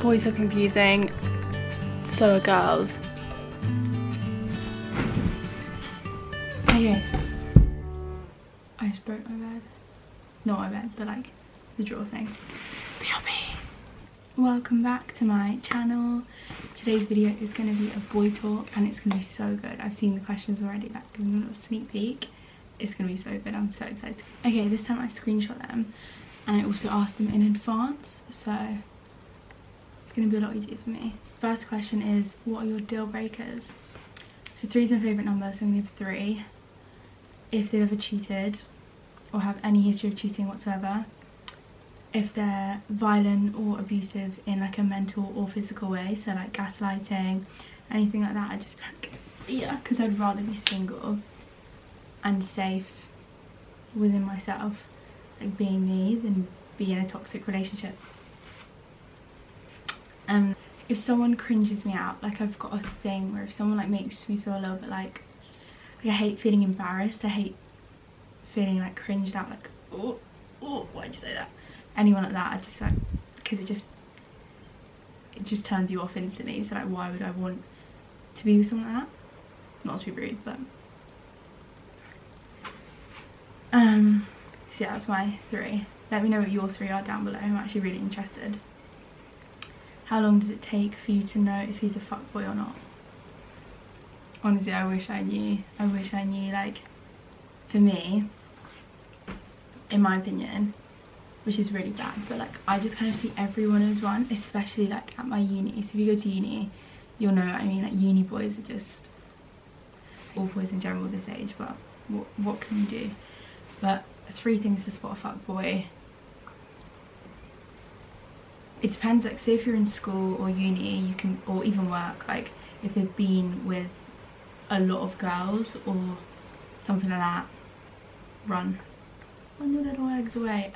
Boys are confusing, so are girls. Okay. I just broke my bed. Not my bed, but like the drawer thing. BRB. Welcome back to my channel. Today's video is going to be a boy talk and it's going to be so good. I've seen the questions already, like giving you a little sneak peek. It's going to be so good. I'm so excited. Okay, this time I screenshot them and I also asked them in advance, so it's going to be a lot easier for me. First question is, what are your deal breakers? So 3 is my favourite number, so I'm going to give 3. If they've ever cheated or have any history of cheating whatsoever, if they're violent or abusive in like a mental or physical way, so like gaslighting, anything like that, I just yeah, because I'd rather be single and safe within myself, like being me, than be in a toxic relationship. If someone cringes me out, like I've got a thing where if someone like makes me feel a little bit like I hate feeling embarrassed, I hate feeling like cringed out, like oh why'd you say that? Anyone like that, I just like, because it just turns you off instantly. So like, why would I want to be with someone like that? Not to be rude, but so yeah, that's my 3. Let me know what your 3 are down below. I'm actually really interested. How long does it take for you to know if he's a fuckboy or not? Honestly, I wish I knew. I wish I knew. Like, for me, in my opinion, which is really bad, but like I just kind of see everyone as one, especially like at my uni. So if you go to uni, you'll know what I mean. Like, uni boys are just, all boys in general this age, but what can you do? But 3 things to spot a fuckboy. It depends, like, so if you're in school or uni, you can, or even work, like if they've been with a lot of girls or something like that, run your little eggs away.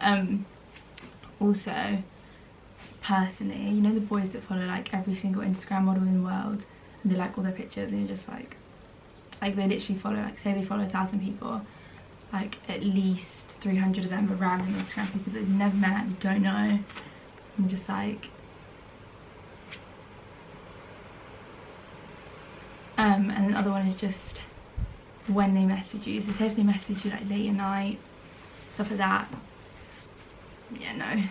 Also, personally, you know the boys that follow like every single Instagram model in the world and they like all their pictures, and you're just like they literally follow, like say they follow 1,000 people, like at least 300 of them are random Instagram people that they've never met, don't know. I'm just like, and the other one is just when they message you. So say if they message you like late at night, stuff like that, yeah, no.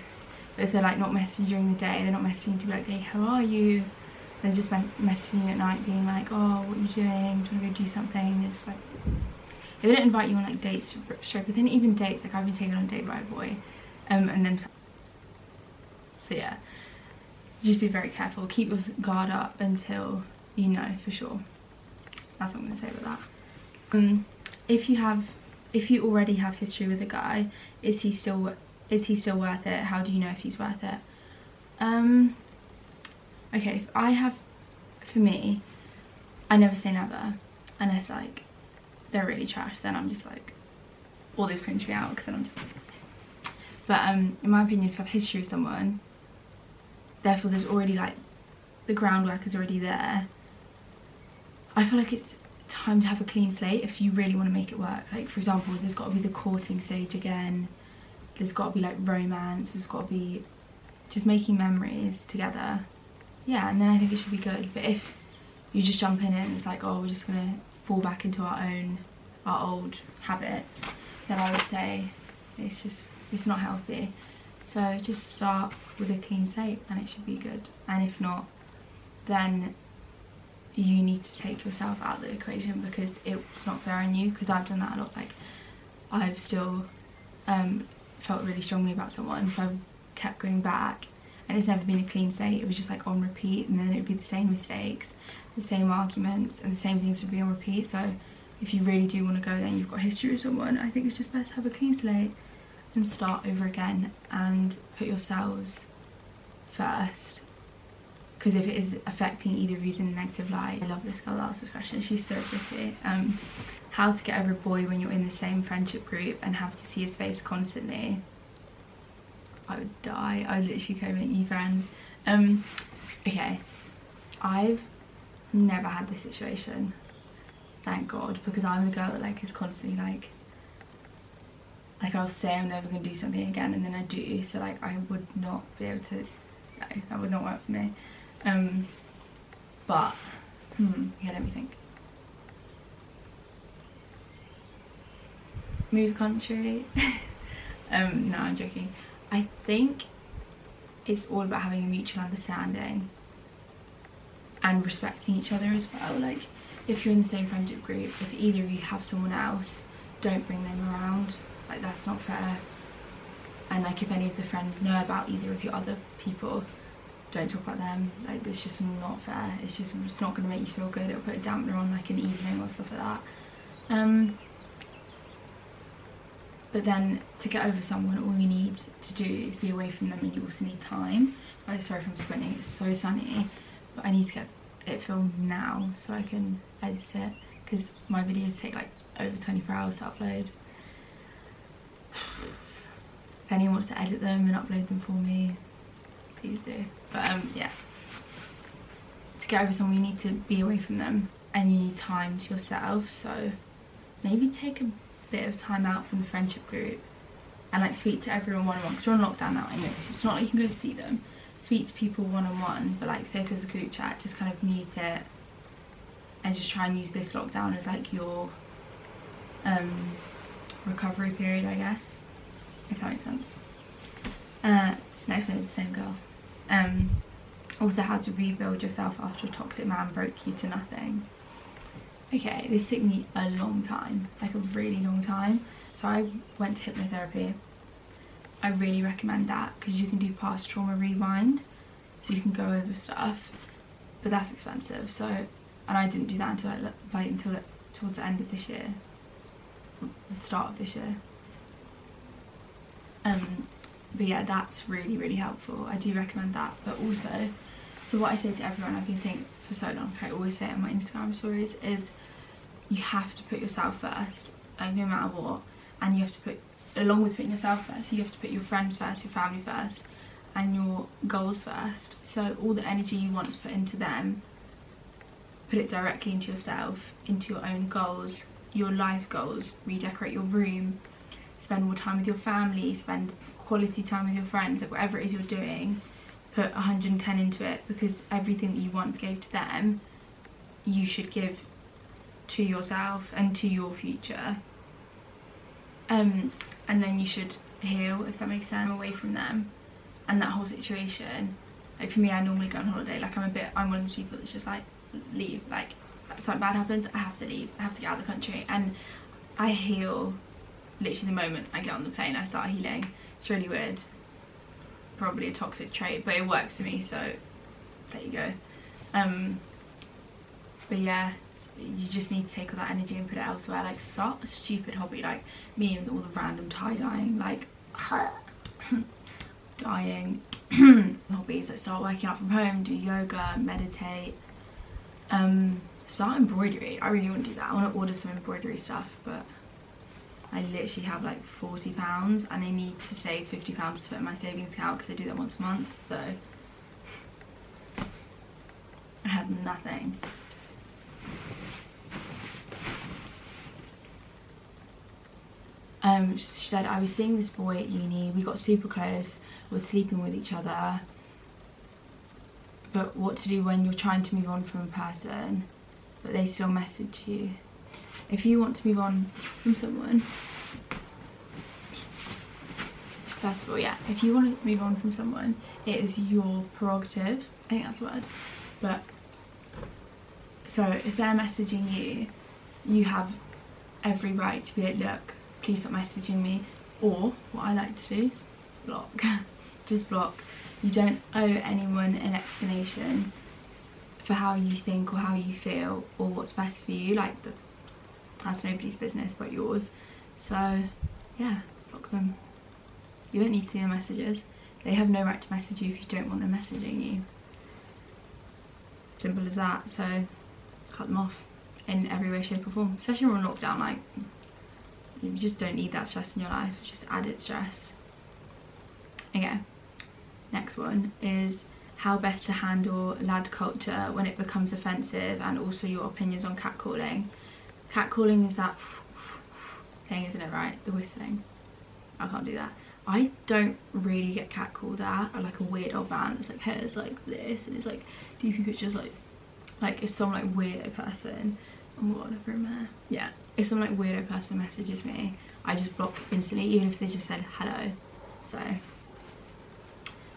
But if they're like not messaging during the day, they're not messaging to be like, hey, how are you? They're just messaging you at night being like, oh, what are you doing? Do you want to go do something? They're just like, if they don't invite you on like dates straight, but then even dates, like I've been taken on a date by a boy, and then, so yeah, just be very careful. Keep your guard up until you know for sure. That's what I'm going to say about that. If you already have history with a guy, is he still worth it? How do you know if he's worth it? Okay, if I have, for me, I never say never, unless like they're really trash, then I'm just like, or they've cringed me out, because then I'm just like, but in my opinion, if you have history with someone, therefore there's already like, the groundwork is already there, I feel like it's time to have a clean slate if you really want to make it work. Like, for example, there's got to be the courting stage again, there's got to be like romance, there's got to be just making memories together, yeah, and then I think it should be good. But if you just jump in and it's like, oh, we're just gonna fall back into our old habits, then I would say it's not healthy. So just start with a clean slate and it should be good. And if not, then you need to take yourself out of the equation, because it's not fair on you. Because I've done that a lot. Like, I've still felt really strongly about someone, so I've kept going back, and it's never been a clean slate. It was just like on repeat, and then it would be the same mistakes, the same arguments, and the same things would be on repeat. So if you really do want to go there and you've got history with someone, I think it's just best to have a clean slate and start over again and put yourselves first. Because if it is affecting either of you in a negative light, I love this girl that asked this question, she's so pretty. How to get over a boy when you're in the same friendship group and have to see his face constantly. I would die. I literally couldn't make new friends. Okay, I've never had this situation, thank God, because I'm the girl that like is constantly like I'll say I'm never gonna do something again and then I do, so like I would not be able to no, that would not work for me. But yeah, let me think. Move country. No, I'm joking. I think it's all about having a mutual understanding and respecting each other as well. Like, if you're in the same friendship group, if either of you have someone else, don't bring them around. Like, that's not fair. And like, if any of the friends know about either of your other people, don't talk about them. Like, it's just not fair. It's not going to make you feel good. It'll put a dampener on like an evening or stuff like that. But then to get over someone, all you need to do is be away from them, and you also need time. Oh, sorry if I'm squinting, it's so sunny, but I need to get it filmed now so I can edit it, because my videos take like over 24 hours to upload. If anyone wants to edit them and upload them for me, please do. But yeah, to get over someone, you need to be away from them and you need time to yourself. So maybe take a bit of time out from the friendship group and like speak to everyone one-on-one, because you're on lockdown now anyway, so it's not like you can go see them. Speak to people one-on-one, but like, say if there's a group chat, just kind of mute it and just try and use this lockdown as like your recovery period, I guess, if that makes sense. Next one is the same girl. Also, how to rebuild yourself after a toxic man broke you to nothing. Okay, this took me a long time, like a really long time. So I went to hypnotherapy. I really recommend that, because you can do past trauma rewind, so you can go over stuff, but that's expensive. So, and I didn't do that until towards the end of this year, the start of this year. But yeah, that's really, really helpful. I do recommend that. But also, so what I say to everyone, I've been saying for so long, I always say it on my Instagram stories, is you have to put yourself first, like no matter what. And you have to put, along with putting yourself first, you have to put your friends first, your family first, and your goals first. So all the energy you want to put into them, put it directly into yourself, into your own goals, your life goals. Redecorate your room, spend more time with your family, spend quality time with your friends, like whatever it is you're doing, put 110 into it, because everything that you once gave to them, you should give to yourself and to your future. And then you should heal, if that makes sense, away from them and that whole situation. Like for me, I normally go on holiday, like I'm one of those people that's just like, leave, like something bad happens, I have to leave, I have to get out of the country. And I heal literally the moment I get on the plane. I start healing. It's really weird, probably a toxic trait, but it works for me, so there you go. But yeah, you just need to take all that energy and put it elsewhere. Like, start a stupid hobby, like me and all the random tie-dyeing, like dyeing hobbies. Like, start working out from home, do yoga, meditate, start embroidery. I really want to do that. I want to order some embroidery stuff, but I literally have like £40 and I need to save £50 to put in my savings account, because I do that once a month, so I have nothing. She said, I was seeing this boy at uni, we got super close, we were sleeping with each other, but what to do when you're trying to move on from a person but they still message you? If you want to move on from someone, first of all, yeah, if you want to move on from someone, it is your prerogative, I think that's the word. But so if they're messaging you, you have every right to be like, look, please stop messaging me. Or what I like to do, block. Just block. You don't owe anyone an explanation for how you think or how you feel or what's best for you. Like, that's nobody's business but yours. So yeah, block them. You don't need to see their messages. They have no right to message you if you don't want them messaging you. Simple as that. So cut them off in every way, shape or form. Especially when we're on lockdown, like, you just don't need that stress in your life. It's just added stress. Okay, next one is how best to handle lad culture when it becomes offensive, and also your opinions on catcalling. Catcalling is that thing, isn't it, right? The whistling. I can't do that. I don't really get catcalled at, or like a weird old man that's like hair's like this and it's like DP pictures like if some like weirdo person, oh my god, I've ruined my hair. Yeah, if some like weirdo person messages me, I just block instantly, even if they just said hello. So,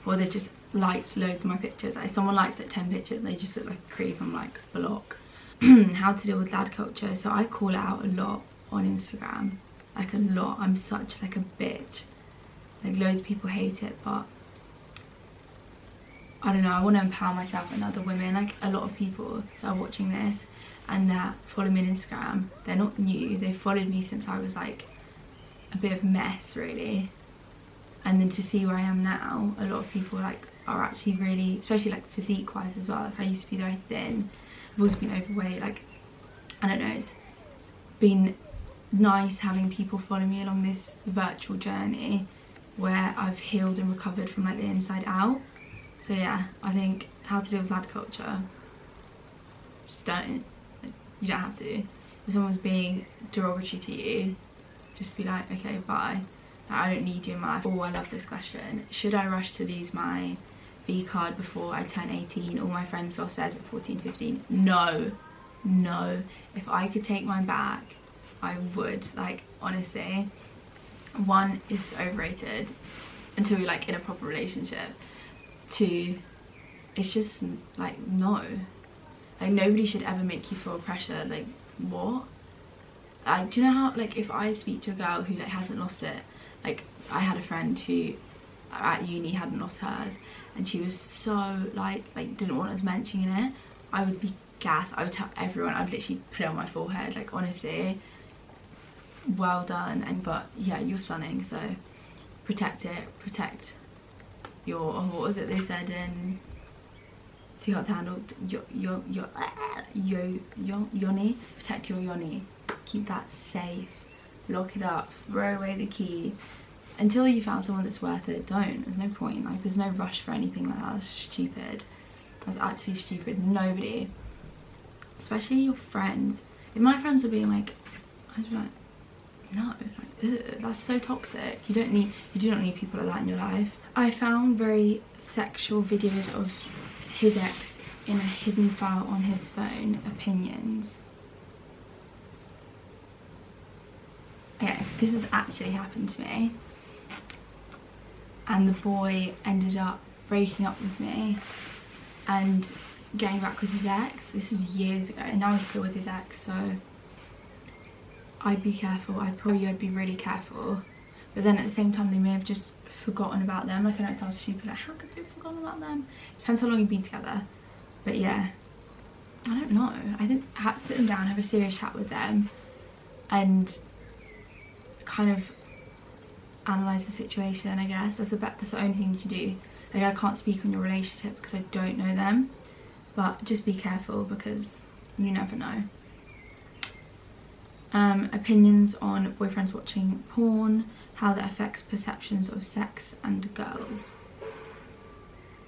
or they've just liked loads of my pictures. Like someone likes like 10 pictures and they just look like a creep, I'm like, block. How to deal with lad culture. So I call it out a lot on Instagram, like a lot. I'm such like a bitch. Like loads of people hate it, but I don't know, I want to empower myself and other women. Like a lot of people that are watching this and that follow me on Instagram, they're not new, they've followed me since I was like a bit of a mess really. And then to see where I am now, a lot of people like are actually really, especially like physique wise as well. Like I used to be very thin, I've always been overweight. Like I don't know, it's been nice having people follow me along this virtual journey where I've healed and recovered from like the inside out. So yeah, I think how to deal with lad culture, just don't. You don't have to. If someone's being derogatory to you, just be like, okay, bye. I don't need you in my life. Oh, I love this question. Should I rush to lose my V card before I turn 18? All my friends lost theirs at 14, 15. No, no. If I could take mine back, I would. Like, honestly, one, is overrated until you're like in a proper relationship. Two, it's just like, no. Like nobody should ever make you feel pressure. Like what? Do you know how, like, if I speak to a girl who like hasn't lost it, like I had a friend who at uni hadn't lost hers and she was so like didn't want us mentioning it, I would be gassed. I would tell everyone, I'd literally put it on my forehead. Like honestly, well done. And but yeah, you're stunning, so protect it, protect your, what was it they said in See Hot to Handle, your yoni, protect your yoni, keep that safe, lock it up, throw away the key. Until you found someone that's worth it, don't. There's no point, like there's no rush for anything like that. That's stupid. That's actually stupid. Nobody, especially your friends. If my friends were being like, I'd be like, no, like, ugh, that's so toxic. You do not need people like that in your life. I found very sexual videos of his ex in a hidden file on his phone. Opinions. Okay, this has actually happened to me, and the boy ended up breaking up with me and getting back with his ex. This was years ago, and now he's still with his ex, so I'd be careful. I'd be really careful. But then at the same time, they may have just forgotten about them. Like I know it sounds stupid, like how could they have forgotten about them? Depends how long you've been together. But yeah, I don't know. I think sit them down, have a serious chat with them and kind of analyse the situation, I guess. That's the only thing you can do. Like I can't speak on your relationship because I don't know them, but just be careful because you never know. Opinions on boyfriends watching porn, how that affects perceptions of sex and girls.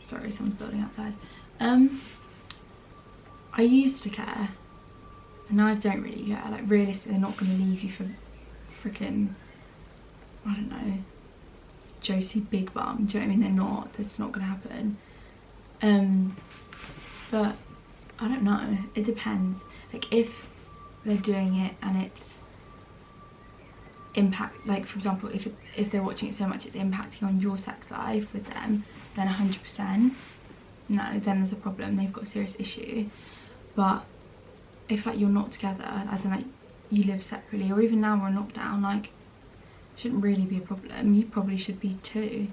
Sorry, someone's building outside. I used to care, and now I don't really care. Like realistically, they're not going to leave you for freaking, I don't know, Josie Big Bum. Do you know what I mean? They're not. That's not going to happen. But I don't know. It depends. Like if they're doing it and it's impact, like for example, if they're watching it so much it's impacting on your sex life with them, then 100% no, then there's a problem. They've got a serious issue. But if like you're not together, as in like you live separately, or even now we're in lockdown, like it shouldn't really be a problem. You probably should be too.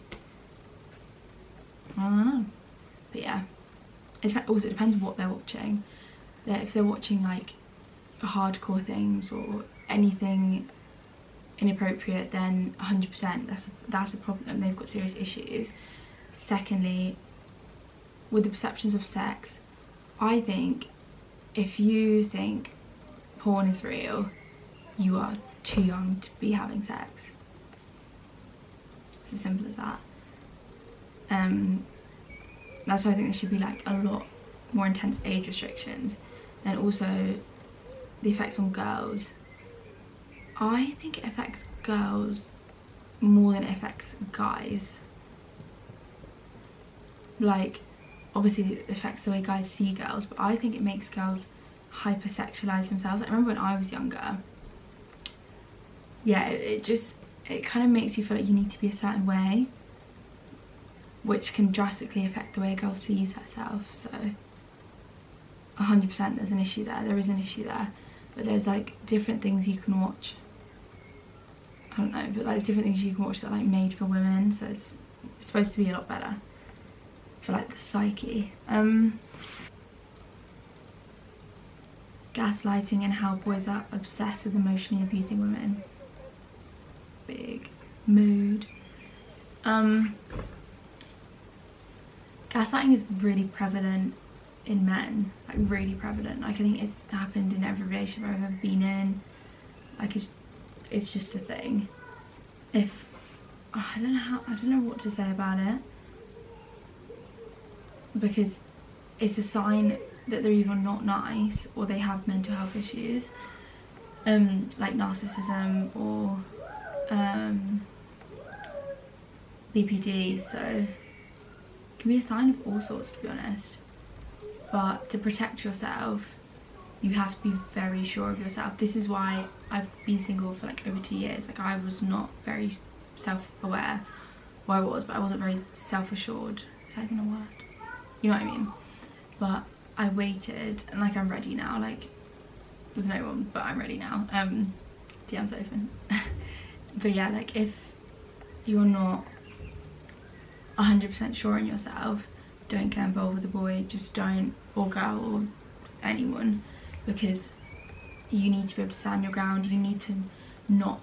I don't know. But yeah, it also depends what they're watching. If they're watching like hardcore things or anything inappropriate, then 100% that's a problem. They've got serious issues. Secondly, with the perceptions of sex, I think if you think porn is real, you are too young to be having sex. It's as simple as that. That's why I think there should be like a lot more intense age restrictions. And also the effects on girls. I think it affects girls more than it affects guys. Like, obviously it affects the way guys see girls, but I think it makes girls hypersexualize themselves. I remember when I was younger, yeah, it kind of makes you feel like you need to be a certain way, which can drastically affect the way a girl sees herself. So 100% there's an issue there. There is an issue there, but there's like different things you can watch. I don't know, but like there's different things you can watch that are like made for women, so it's supposed to be a lot better for like the psyche. Gaslighting and how boys are obsessed with emotionally abusing women. Big mood. Gaslighting is really prevalent in men, like really prevalent. Like I think it's happened in every relationship I've ever been in. Like it's just a thing. I don't know what to say about it, because it's a sign that they're either not nice or they have mental health issues, like narcissism or BPD. So it can be a sign of all sorts, to be honest. But to protect yourself, you have to be very sure of yourself. This is why I've been single for like over 2 years. Like I was not very self-aware. Well, I was, but I wasn't very self-assured. Is that even a word? You know what I mean? But I waited, and like I'm ready now. Like there's no one, but I'm ready now. DM's open. But yeah, like if you're not 100% sure in yourself, don't get involved with a boy. Just don't, or girl, or anyone, because you need to be able to stand your ground. You need to not,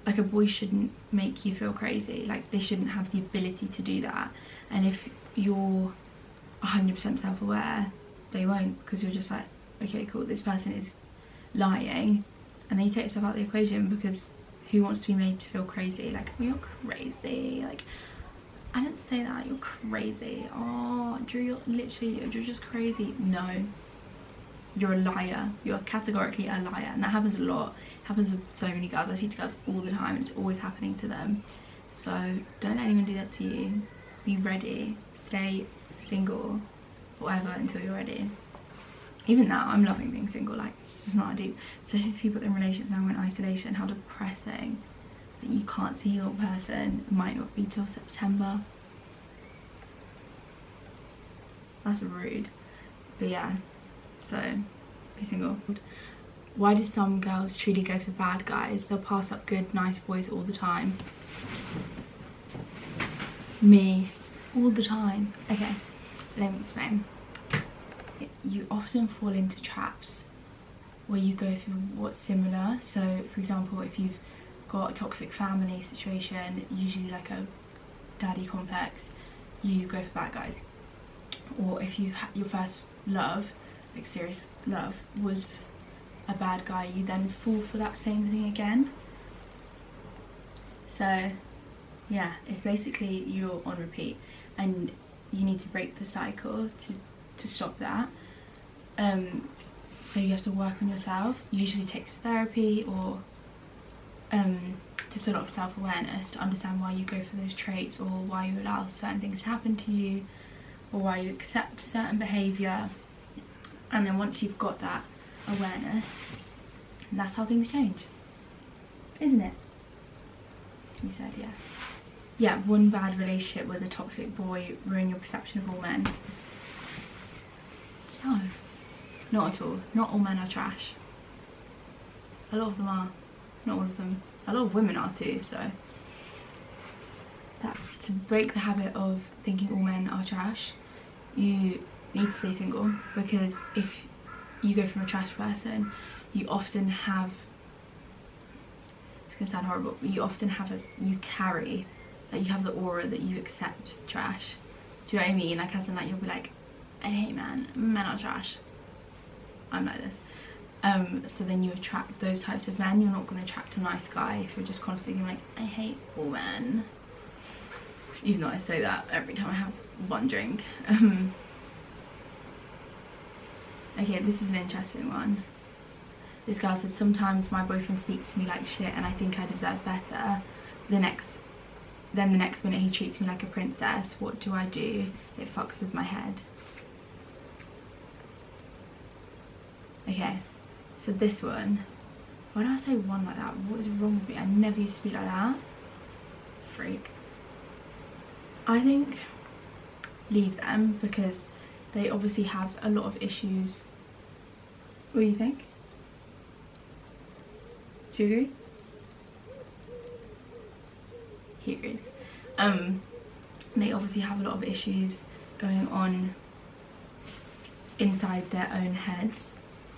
like a boy shouldn't make you feel crazy. Like they shouldn't have the ability to do that. And if you're 100% self-aware, they won't, because you're just like, okay, cool, this person is lying, and then you take yourself out of the equation, because who wants to be made to feel crazy? Like, oh, you're crazy. Like, I didn't say that, you're crazy. Oh, Drew, you're just crazy. No, you're a liar. You're categorically a liar, and that happens a lot. It happens with so many girls. I speak to girls all the time, and it's always happening to them. So don't let anyone do that to you. Be ready. Stay single forever until you're ready. Even now, I'm loving being single. Like, it's just not deep. Especially to people in relationships now in isolation. How depressing that you can't see your person. It might not be till September. That's rude. But yeah, so be single. Why do some girls truly go for bad guys? They'll pass up good, nice boys all the time. Me, all the time. Okay, let me explain. You often fall into traps where you go for what's similar. So for example, if you've got a toxic family situation, usually like a daddy complex, you go for bad guys. Or if you your first love, like serious love, was a bad guy, you then fall for that same thing again. So yeah, it's basically you're on repeat, and you need to break the cycle to stop that. So you have to work on yourself. Usually takes therapy or just a lot of self-awareness to understand why you go for those traits, or why you allow certain things to happen to you, or why you accept certain behaviour. And then once you've got that awareness, that's how things change, isn't it? You said yes. Yeah, one bad relationship with a toxic boy ruin your perception of all men. No, not at all. Not all men are trash. A lot of them are. Not all of them. A lot of women are too, so that, to break the habit of thinking all men are trash, you need to stay single, because if you go from a trash person, you often have, it's gonna sound horrible, but you often have you carry, like you have the aura that you accept trash. Do you know what I mean? Like as in like you'll be like, I hate men are trash. I'm like this. So then you attract those types of men. You're not going to attract a nice guy if you're just constantly like, I hate all men. Even though I say that every time I have one drink. Okay, this is an interesting one. This girl said, sometimes my boyfriend speaks to me like shit and I think I deserve better, the next minute he treats me like a princess. What do I do? It fucks with my head. Okay, for this one, why do I say one like that? What is wrong with me? I never used to be like that. Freak. I think leave them, because they obviously have a lot of issues. What do you think? Do you agree? He agrees. They obviously have a lot of issues going on inside their own heads,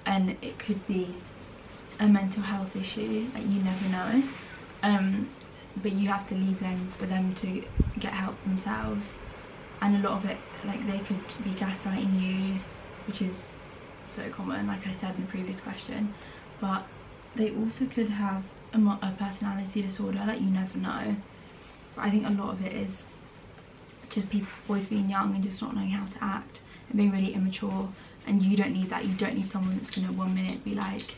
and it could be a mental health issue that you never know. But you have to leave them for them to get help themselves. And a lot of it, like, they could be gaslighting you, which is so common, like I said in the previous question. But they also could have a personality disorder, like, you never know. But I think a lot of it is just people always being young and just not knowing how to act and being really immature. And you don't need that. You don't need someone that's gonna 1 minute be like,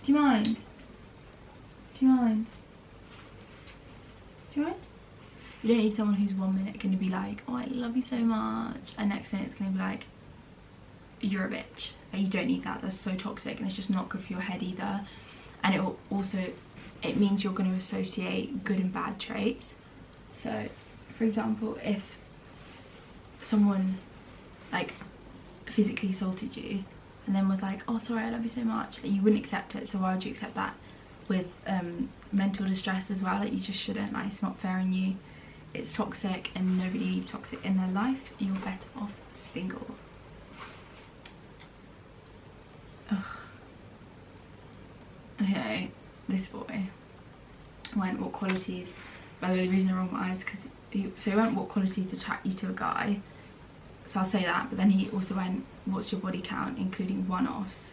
do you mind? Do you mind? Do you mind? You don't need someone who's 1 minute gonna be like, oh, I love you so much, and next minute it's gonna be like, you're a bitch. Like, you don't need that. That's so toxic, and it's just not good for your head either. And it will also, it means you're going to associate good and bad traits. So for example, if someone like physically assaulted you and then was like, oh sorry, I love you so much, like, you wouldn't accept it. So why would you accept that with mental distress as well? Like, you just shouldn't. Like, it's not fair on you. It's toxic, and nobody needs toxic in their life. You're better off single. Ugh. Okay, this boy went, what qualities, by the way, the reason I rolled my eyes because he went, what qualities attract you to a guy? So I'll say that, but then he also went, what's your body count, including one-offs?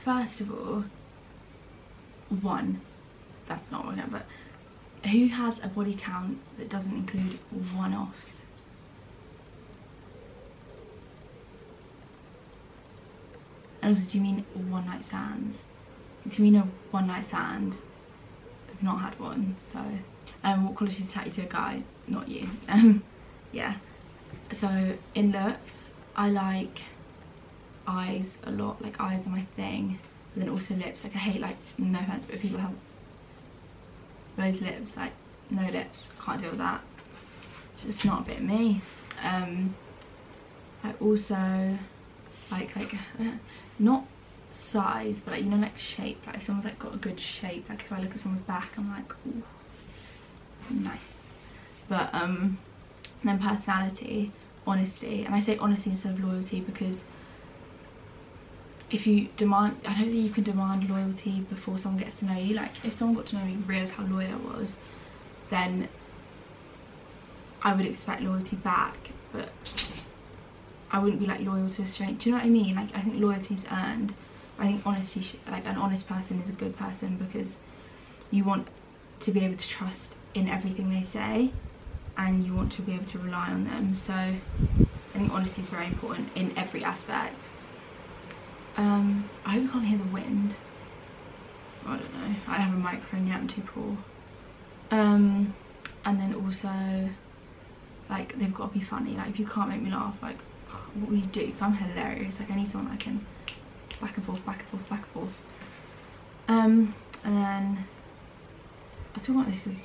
First of all, one, that's not one, but who has a body count that doesn't include one-offs? And also, do you mean one night stands? Do you mean a one night stand? I've not had one. So what qualities attract you to a guy? Not you. Yeah, so in looks, I like eyes a lot. Like, eyes are my thing. But then also lips. Like, I hate, like, no offense, but if people have those lips, like, no lips, can't deal with that. It's just not a bit of me. I also like not size, but like, you know, like shape. Like, if someone's like got a good shape, like if I look at someone's back, I'm like, ooh, nice. But then personality, honesty, and I say honesty instead of loyalty because if you demand, I don't think you can demand loyalty before someone gets to know you. Like, if someone got to know me and realised how loyal I was, then I would expect loyalty back, but I wouldn't be like loyal to a stranger. Do you know what I mean? Like, I think loyalty is earned. I think honesty, like, an honest person is a good person because you want to be able to trust in everything they say and you want to be able to rely on them. So I think honesty is very important in every aspect. I hope you can't hear the wind. I don't know. I have a microphone, yeah, I'm too poor. And then also, like, they've got to be funny. Like, if you can't make me laugh, like, what will you do? Because I'm hilarious. Like, I need someone that can back and forth, back and forth, back and forth. And then I was talking about this is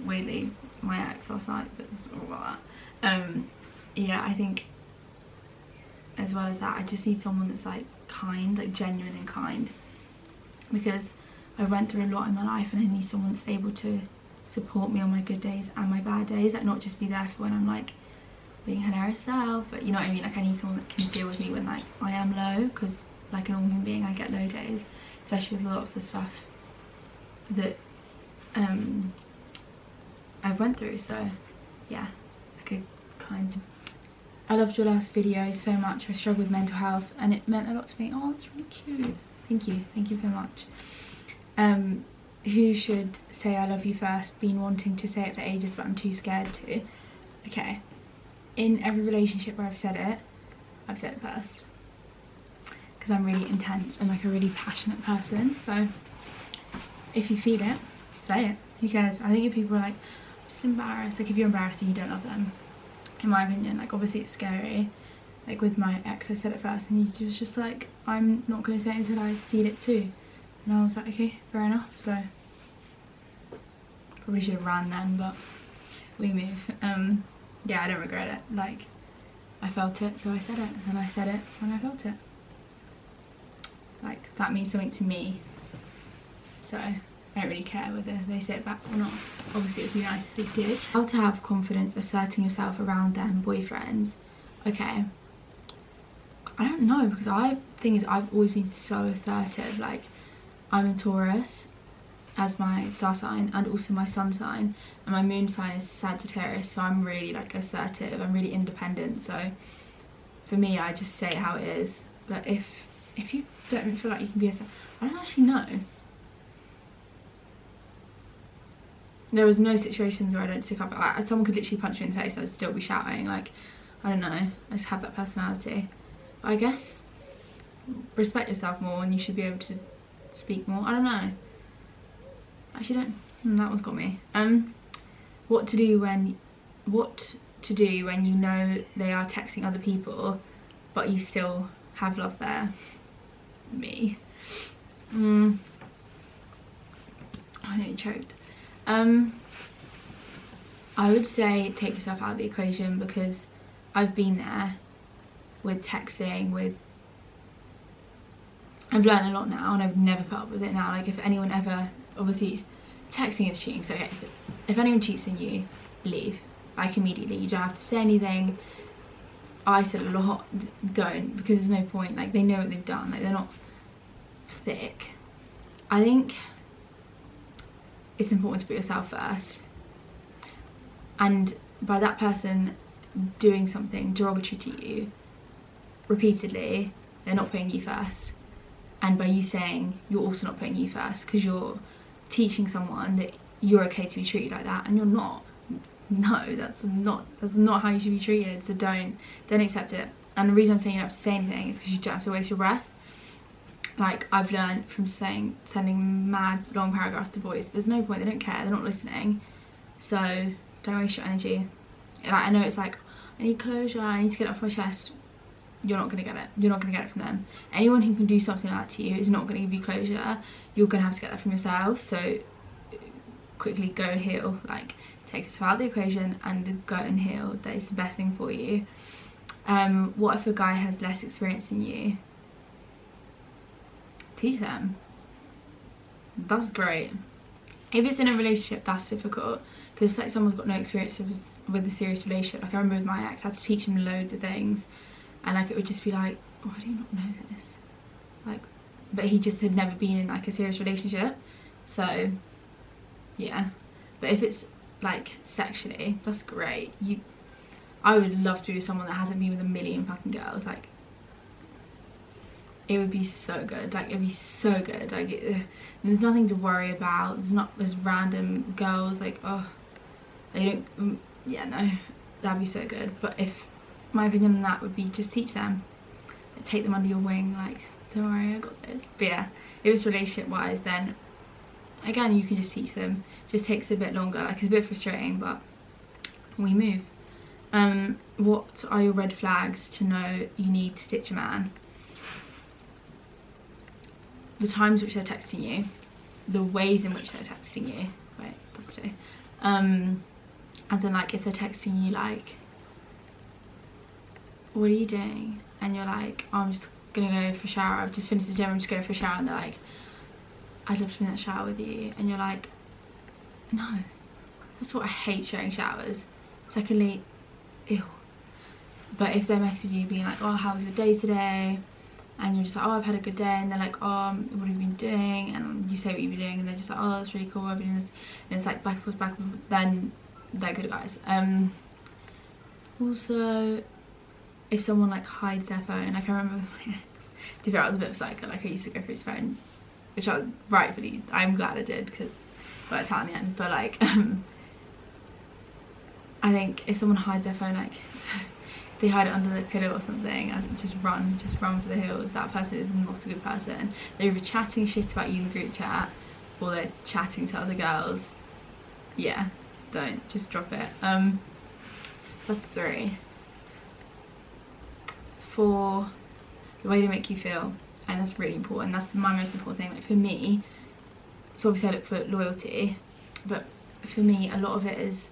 weirdly my ex last night, but it's all about that. Yeah, I think as well as that, I just need someone that's like kind, like genuine and kind, because I went through a lot in my life and I need someone that's able to support me on my good days and my bad days, like not just be there for when I'm like being hilarious self, but you know what I mean. Like, I need someone that can deal with me when like I am low, because like a normal human being I get low days, especially with a lot of the stuff that I've went through. So yeah, like a kind. I loved your last video so much. I struggle with mental health and it meant a lot to me. Oh, that's really cute. Thank you so much. Who should say I love you first? Been wanting to say it for ages but I'm too scared to. Okay, in every relationship where I've said it first, because I'm really intense and like a really passionate person. So if you feel it, say it. Who cares? I think if people are like, I'm just embarrassed, like if you're embarrassed and you don't love them, in my opinion, like obviously it's scary. Like with my ex, I said it first and he was just like, I'm not going to say it until I feel it too. And I was like, okay, fair enough. So probably should have ran then, but we move. Yeah, I don't regret it. Like, I felt it, so I said it, and I said it when I felt it. Like, that means something to me, so I don't really care whether they say it back or not. Obviously it would be nice if they did. How to have confidence asserting yourself around them boyfriends. Okay, I don't know, because thing is I've always been so assertive. Like, I'm a Taurus as my star sign and also my sun sign, and my moon sign is Sagittarius, so I'm really like assertive, I'm really independent. So for me, I just say it how it is. But if you don't feel like you can be assertive, I don't actually know. There was no situations where I don't stick up. Like, someone could literally punch me in the face and I'd still be shouting. Like, I don't know, I just have that personality. But I guess respect yourself more and you should be able to speak more. I don't know. Actually don't. That one's got me. What to do when you know they are texting other people but you still have love there? Me. I nearly choked. I would say take yourself out of the equation, because I've been there with texting, I've learned a lot now and I've never put up with it now. Like, if anyone ever, obviously texting is cheating, so okay, so if anyone cheats on you, leave, like immediately. You don't have to say anything. I said a lot, don't, because there's no point. Like, they know what they've done, like they're not thick. I think it's important to put yourself first, and by that person doing something derogatory to you repeatedly, they're not putting you first. And by you saying, you're also not putting you first, because you're teaching someone that you're okay to be treated like that, and you're not. No, that's not how you should be treated. So don't accept it. And the reason I'm saying you don't have to say anything is because you don't have to waste your breath. Like, I've learned from sending mad long paragraphs to boys, there's no point. They don't care, they're not listening. So don't waste your energy. Like, I know it's like, I need closure, I need to get it off my chest. You're not gonna get it. You're not gonna get it from them. Anyone who can do something like that to you is not gonna give you closure. You're gonna have to get that from yourself. So quickly go heal. Like, take yourself out of the equation and go and heal. That is the best thing for you. What if a guy has less experience than you? Teach them. That's great. If it's in a relationship, that's difficult, because like someone's got no experience with a serious relationship. Like, I remember with my ex, I had to teach him loads of things, and like it would just be like, why do you not know this? Like, but he just had never been in like a serious relationship. So yeah. But if it's like sexually, that's great. I would love to be with someone that hasn't been with a million fucking girls. Like, it would be so good. Like, it'd be so good. Like, there's nothing to worry about. There's random girls, like, oh, they don't, yeah, no, that'd be so good. But if, my opinion on that would be, just teach them, take them under your wing. Like, don't worry, I got this. But yeah, if it's relationship wise, then again, you can just teach them. It just takes a bit longer. Like, it's a bit frustrating, but we move. What are your red flags to know you need to ditch a man? The times which they're texting you, the ways in which they're texting you. Wait, that's two. As in, like, if they're texting you like, what are you doing? And you're like, oh, I'm just gonna go for a shower, I've just finished the gym, I'm just going for a shower. And they're like, I'd love to be in that shower with you. And you're like, no. That's what I hate, sharing showers. Secondly, ew. But if they're messaging you being like, oh, how was your day today? And you're just like, oh, I've had a good day. And they're like, oh, what have you been doing? And you say what you've been doing, and they're just like, oh, that's really cool, I've been doing this. And it's like back and forth, then they're good guys. Also, if someone like hides their phone, like I remember with my ex, to be honest, I was a bit of a psycho. Like, I used to go through his phone, which I rightfully, I'm glad I did, because well, it's out in the end. But like, I think if someone hides their phone, like, so they hide it under the pillow or something, I'd just run for the hills. That person is not a good person. They're either chatting shit about you in the group chat, or they're chatting to other girls, yeah, don't, just drop it. So that's 3. 4, the way they make you feel, and that's really important. That's my most important thing. Like for me, so obviously I look for loyalty, but for me a lot of it is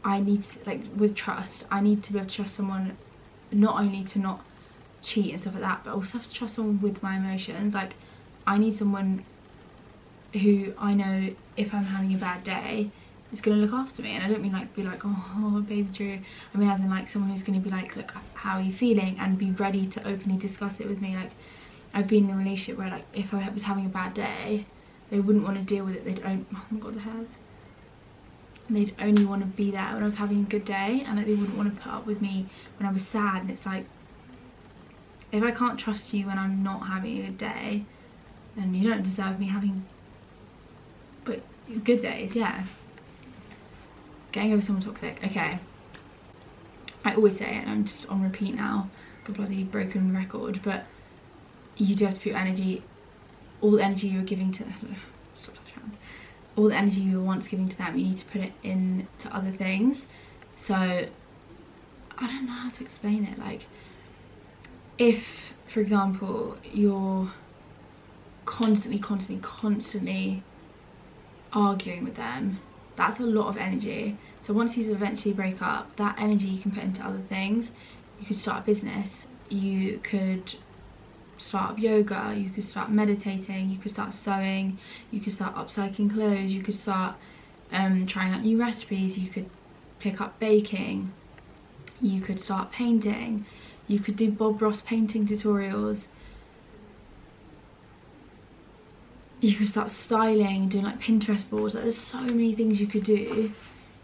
I need to, like with trust, I need to be able to trust someone, not only to not cheat and stuff like that, but also have to trust someone with my emotions. Like I need someone who I know if I'm having a bad day is going to look after me. And I don't mean like be like, oh baby Drew, I mean as in like someone who's going to be like, look, how are you feeling, and be ready to openly discuss it with me. Like I've been in a relationship where like if I was having a bad day, they wouldn't want to deal with it. They'd oh my god, the hairs. They'd only want to be there when I was having a good day, and like they wouldn't want to put up with me when I was sad. And it's like, if I can't trust you when I'm not having a good day, then you don't deserve me having but good days. Yeah, getting over someone toxic. Okay, I always say it and I'm just on repeat now, like a bloody broken record, but you do have to put your energy, all the energy you were giving to all the energy you were once giving to them, you need to put it into other things. So I don't know how to explain it. Like if, for example, you're constantly arguing with them, that's a lot of energy. So once you eventually break up, that energy you can put into other things. You could start a business, you could start up yoga, you could start meditating, you could start sewing, you could start upcycling clothes, you could start trying out new recipes, you could pick up baking, you could start painting, you could do Bob Ross painting tutorials, you could start styling, doing like Pinterest boards. Like, there's so many things you could do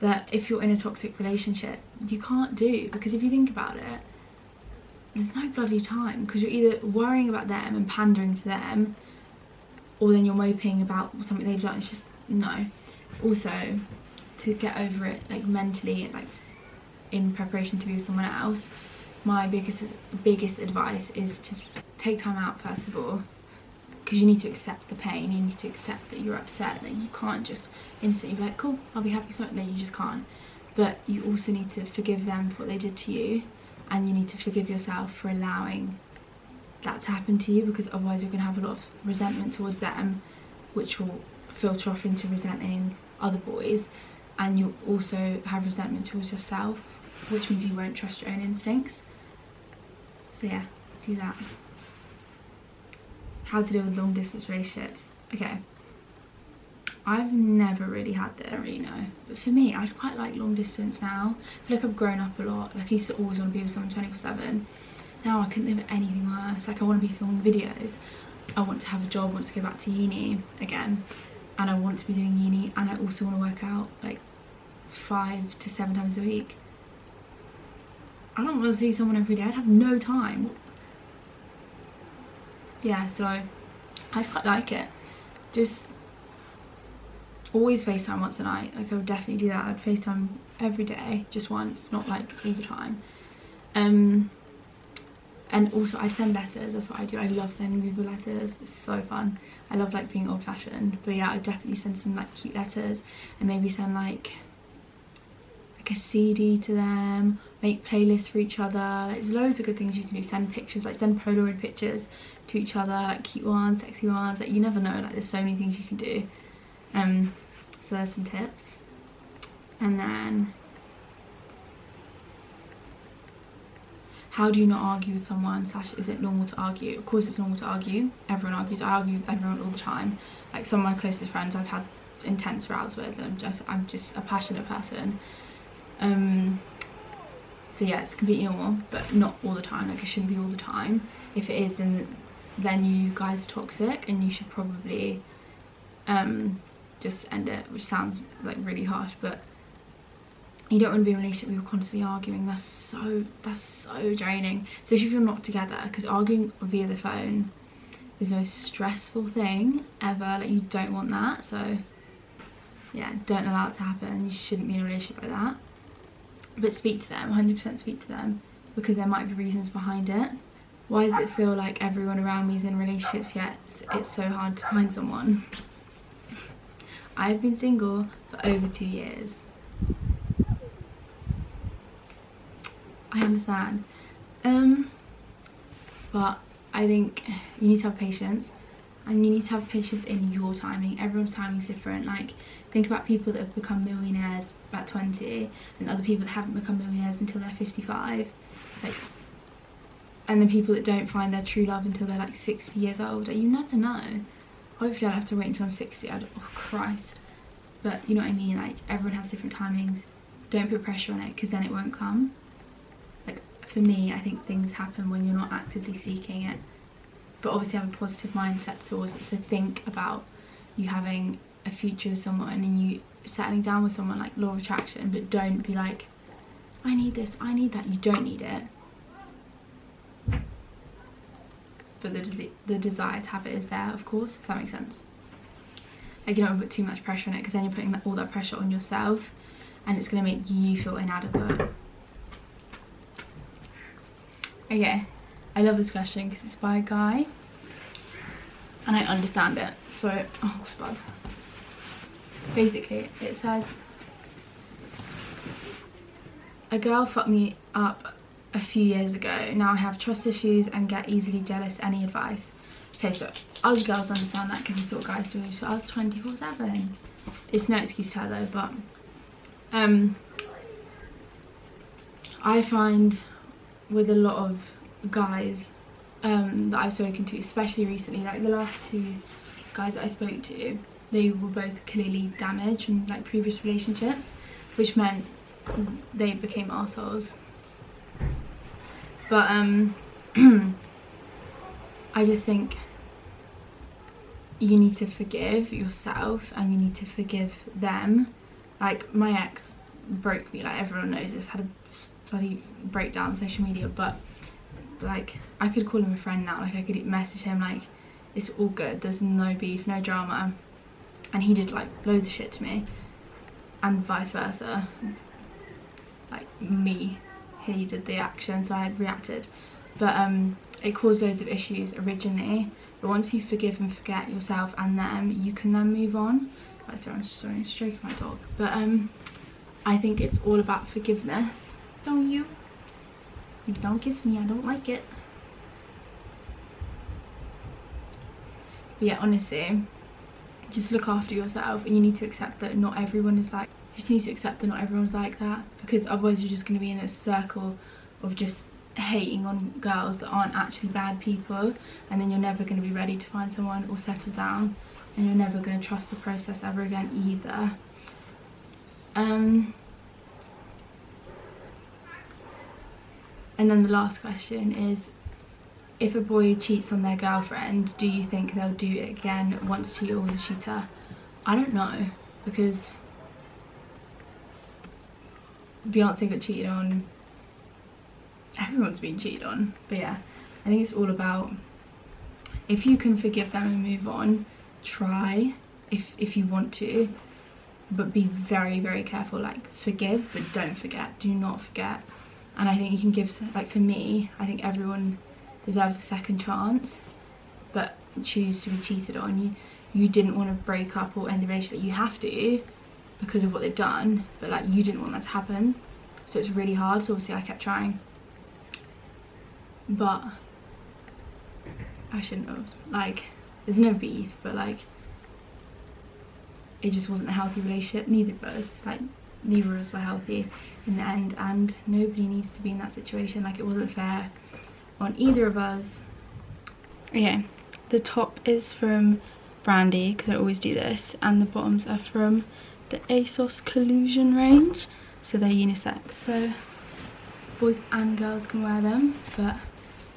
that if you're in a toxic relationship you can't do, because if you think about it, there's no bloody time, because you're either worrying about them and pandering to them, or then you're moping about something they've done. It's just no. Also, to get over it like mentally and like in preparation to be with someone else, my biggest advice is to take time out first of all, because you need to accept the pain. You need to accept that you're upset, that you can't just instantly be like, cool, I'll be happy. No, you just can't. But you also need to forgive them for what they did to you, and you need to forgive yourself for allowing that to happen to you, because otherwise you're going to have a lot of resentment towards them, which will filter off into resenting other boys, and you'll also have resentment towards yourself, which means you won't trust your own instincts. So yeah, do that. How to deal with long distance relationships. Okay, I've never really had this, I don't really know, but for me, I quite like long distance now. I feel like I've grown up a lot. Like I used to always want to be with someone 24/7. Now I couldn't think of anything worse. Like I want to be filming videos, I want to have a job, I want to go back to uni again, and I want to be doing uni, and I also want to work out like 5 to 7 times a week. I don't want to see someone every day. I'd have no time. Yeah, so I quite like it. Just always FaceTime once a night. Like I would definitely do that. I'd FaceTime every day, just once, not like all the time. And also I send letters. That's what I do. I love sending people letters. It's so fun. I love like being old fashioned, but yeah, I'd definitely send some like cute letters, and maybe send like a CD to them, make playlists for each other. Like, there's loads of good things you can do. Send pictures, like send Polaroid pictures to each other, like cute ones, sexy ones. Like you never know, like there's so many things you can do. So there's some tips. And then, how do you not argue with someone, / is it normal to argue? Of course it's normal to argue. Everyone argues. I argue with everyone all the time. Like some of my closest friends I've had intense rows with. I'm just a passionate person. So yeah, it's completely normal, but not all the time. Like it shouldn't be all the time. If it is, then you guys are toxic, and you should probably just end it, which sounds like really harsh, but you don't want to be in a relationship where you're constantly arguing. That's so draining, especially if you're not together, because arguing via the phone is the most stressful thing ever. Like you don't want that. So yeah, don't allow it to happen. You shouldn't be in a relationship like that. But speak to them, 100% speak to them, because there might be reasons behind it. Why does it feel like everyone around me is in relationships, yet it's so hard to find someone? I've been single for over 2 years. I understand. But I think you need to have patience, and you need to have patience in your timing. Everyone's timing is different. Like, think about people that have become millionaires at 20 and other people that haven't become millionaires until they're 55. Like, and the people that don't find their true love until they're like 60 years old. Like, you never know. Hopefully I don't have to wait until I'm 60. Oh Christ. But you know what I mean, like, everyone has different timings. Don't put pressure on it, because then it won't come. Like, for me, I think things happen when you're not actively seeking it. But obviously have a positive mindset towards it. So think about you having a future with someone and you settling down with someone, like law of attraction. But don't be like, I need this, I need that. You don't need it. But the desire to have it is there, of course, if that makes sense. Like, you don't put too much pressure on it, because then you're putting all that pressure on yourself and it's going to make you feel inadequate. Okay, I love this question because it's by a guy and I understand it. So, oh, it's bad. Basically, it says, a girl fucked me up a few years ago. Now I have trust issues and get easily jealous. Any advice? Okay, so us girls understand that because it's what guys do to us 24/7. It's no excuse to her though, but I find with a lot of guys that I've spoken to, especially recently, like the last 2 guys that I spoke to, they were both clearly damaged from like previous relationships, which meant they became arseholes. But I just think you need to forgive yourself and you need to forgive them. Like, my ex broke me, like everyone knows this, had a bloody breakdown on social media, but like I could call him a friend now. Like, I could message him, like, it's all good, there's no beef, no drama. And he did like loads of shit to me, and vice versa. Like, me, he did the action, so I had reacted. But it caused loads of issues originally, but once you forgive and forget yourself and them, you can then move on. Oh, sorry, I'm stroking my dog. But I think it's all about forgiveness. Don't you? Don't kiss me, I don't like it. But yeah, honestly, just look after yourself, and you need to accept that not everyone is like, you just need to accept that not everyone's like that, because otherwise you're just going to be in a circle of just hating on girls that aren't actually bad people, and then you're never going to be ready to find someone or settle down, and you're never going to trust the process ever again either. And then the last question is, if a boy cheats on their girlfriend, do you think they'll do it again once she always a cheater? I don't know, because Beyonce got cheated on, everyone's been cheated on. But yeah, I think it's all about, if you can forgive them and move on, try, if you want to, but be very, very careful. Like, forgive, but don't forget, do not forget. And I think you can give, like for me, I think everyone deserves a second chance, but choose to be cheated on. You didn't want to break up or end the relationship. You have to, because of what they've done, but like, you didn't want that to happen, so it's really hard. So obviously I kept trying, but I shouldn't have. Like, there's no beef, but like, it just wasn't a healthy relationship. Neither of us, like, neither of us were healthy in the end, and nobody needs to be in that situation. Like, it wasn't fair on either of us. Okay, the top is from Brandy, because I always do this, and the bottoms are from the ASOS Collusion range, so they're unisex, so boys and girls can wear them. But I'm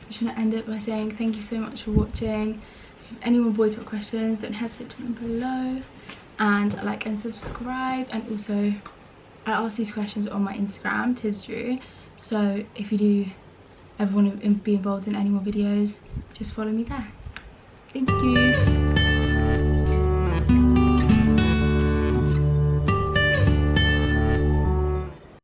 just going to end it by saying thank you so much for watching. If you have any more boy talk questions, don't hesitate to comment below, and like and subscribe. And also, I ask these questions on my Instagram, TizDrew, so if you do ever want to be involved in any more videos, just follow me there. Thank you.